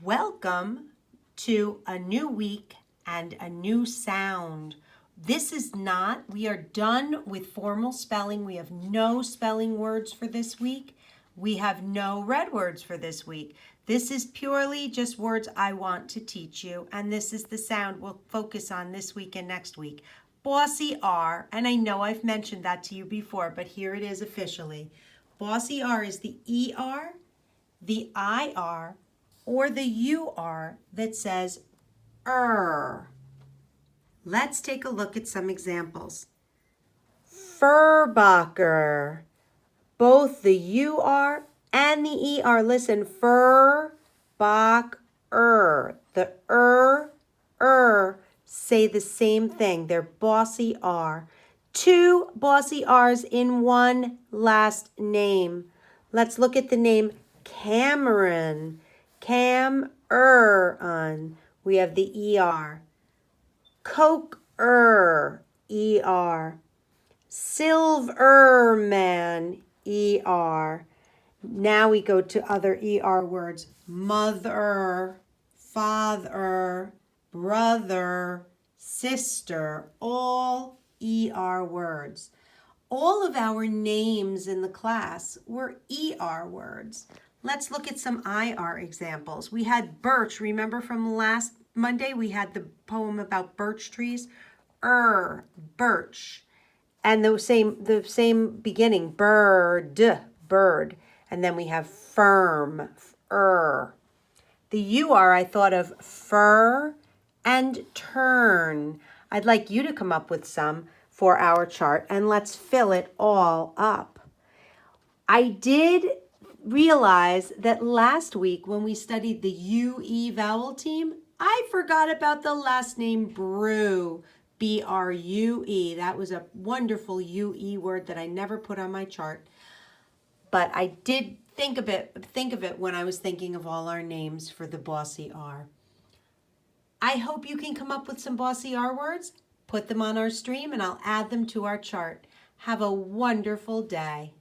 Welcome to a new week and a new sound. We are done with formal spelling. We have no spelling words for this week. We have no red words for this week. This is purely just words I want to teach you, and this is the sound we'll focus on this week and next week. Bossy R, and I know I've mentioned that to you before, but here it is officially. Bossy R is the ER, the IR, or the UR that says Let's take a look at some examples. Furbacher. Both the UR and the ER. Listen, Furbacher. The say the same thing. They're bossy R. Two bossy R's in one last name. Let's look at the name Cameron. Cam-er-on. We have the ER. Coke-er, ER. Silverman, ER. Now we go to other ER words. Mother, father, brother, sister, all ER words. All of our names in the class were ER words. Let's look at some IR examples. We had birch. Remember from last Monday we had the poem about birch trees? Birch. And the same beginning, bird, bird. And then we have firm, The UR, I thought of fur and turn. I'd like you to come up with some for our chart, and let's fill it all up. I did realize that last week when we studied the UE vowel team, I forgot about the last name Brew, B-R-U-E. That was a wonderful UE word that I never put on my chart. But I did think of it when I was thinking of all our names for the bossy R. I hope you can come up with some bossy R words, put them on our stream, and I'll add them to our chart. Have a wonderful day.